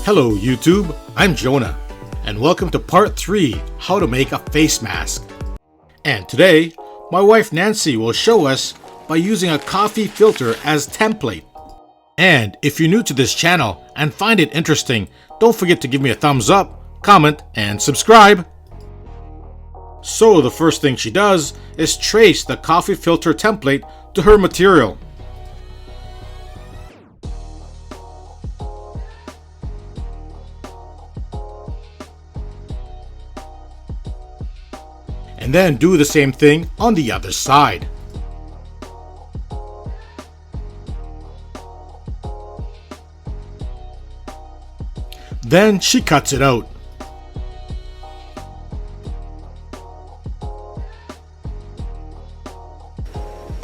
Hello YouTube, I'm Jonah, and welcome to part 3, how to make a face mask. And today, my wife Nancy will show us by using a coffee filter as template. And if you're new to this channel and find it interesting, don't forget to give me a thumbs up, comment, and subscribe. So the first thing she does is trace the coffee filter template to her material. And then do the same thing on the other side. Then she cuts it out.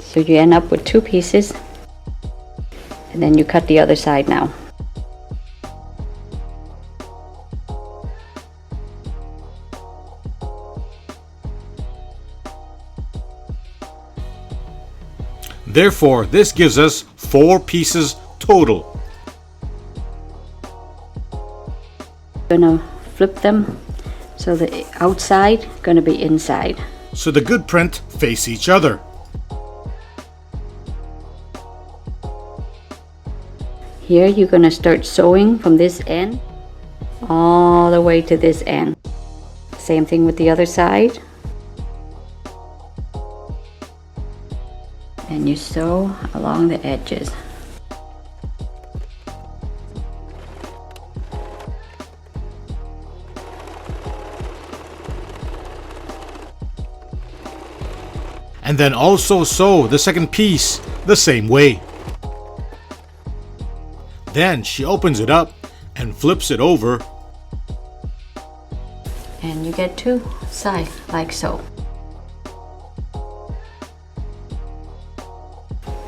So you end up with two pieces, and then you cut the other side now. Therefore, this gives us 4 pieces total. Gonna flip them so the outside gonna be inside. So the good print face each other. Here you're gonna start sewing from this end all the way to this end. Same thing with the other side. And you sew along the edges. And then also sew the second piece the same way. Then she opens it up and flips it over. And you get two sides like so.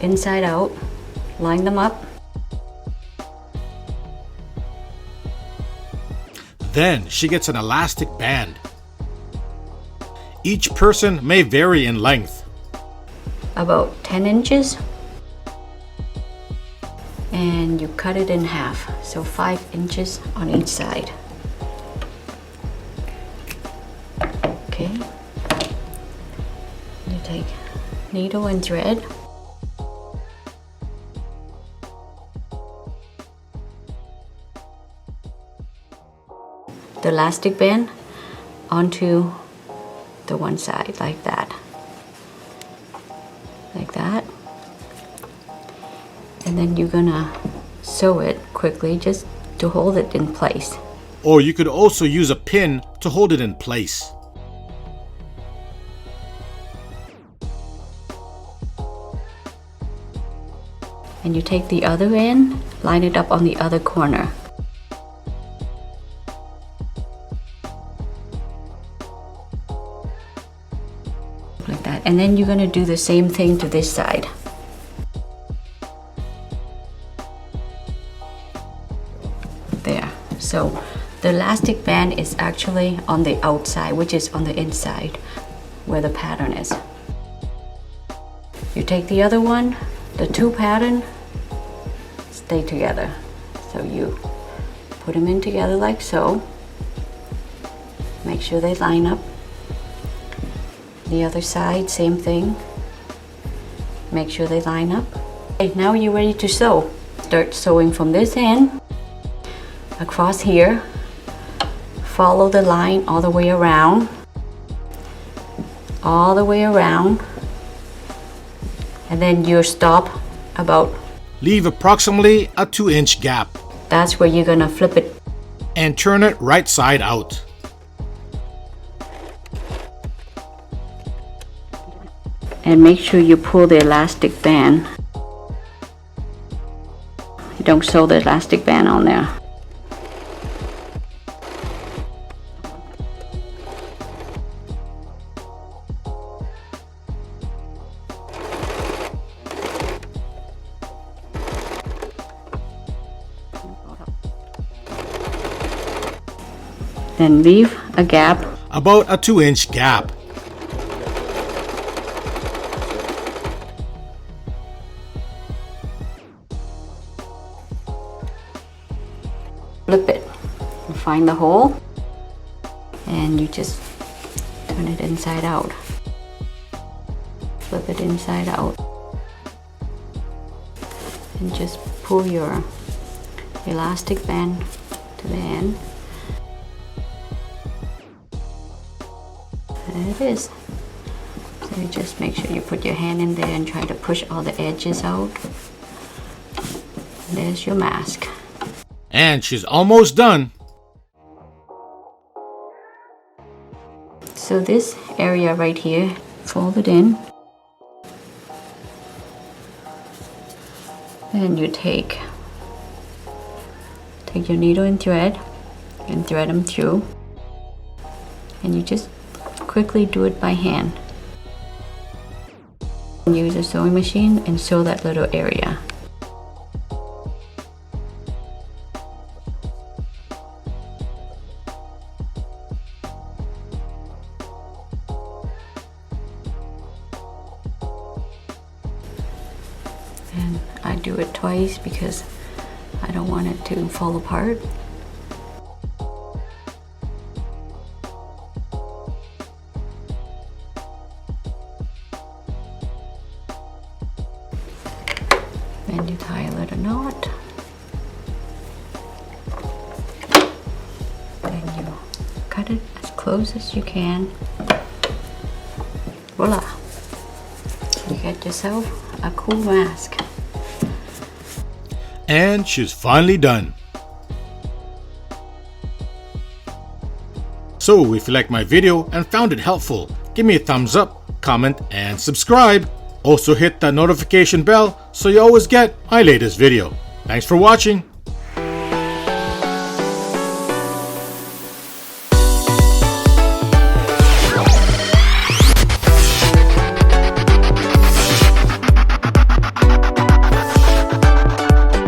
Inside out, line them up. Then she gets an elastic band. Each person may vary in length. About 10 inches. And you cut it in half, so 5 inches on each side. Okay. You take needle and thread. The elastic band onto the one side like that. Like that. And then you're gonna sew it quickly just to hold it in place. Or you could also use a pin to hold it in place. And you take the other end, line it up on the other corner. Like that. And then you're gonna do the same thing to this side. There. So the elastic band is actually on the outside, which is on the inside where the pattern is. You take the other one, the two pattern stay together. So you put them in together like so. Make sure they line up. The other side, same thing. Make sure they line up. Okay, now you're ready to sew. Start sewing from this end across here. Follow the line all the way around. All the way around. And then you stop about. Leave approximately a 2-inch gap. That's where you're gonna flip it. And turn it right side out. And make sure you pull the elastic band. You don't sew the elastic band on there. Then leave a gap. About a 2-inch gap. Flip it. find the hole and you just turn it inside out. Flip it inside out and just pull your elastic band to the end. There it is. So you just make sure you put your hand in there and try to push all the edges out. There's your mask. And she's almost done. So this area right here, fold it in. And you take your needle and thread them through. And you just quickly do it by hand. Use a sewing machine and sew that little area. And I do it twice because I don't want it to fall apart. Then you tie a little knot. Then you cut it as close as you can. Voila! You get yourself a cool mask. And she's finally done. So if you liked my video and found it helpful, give me a thumbs up, comment, and subscribe. Also hit that notification bell so you always get my latest video. Thanks for watching.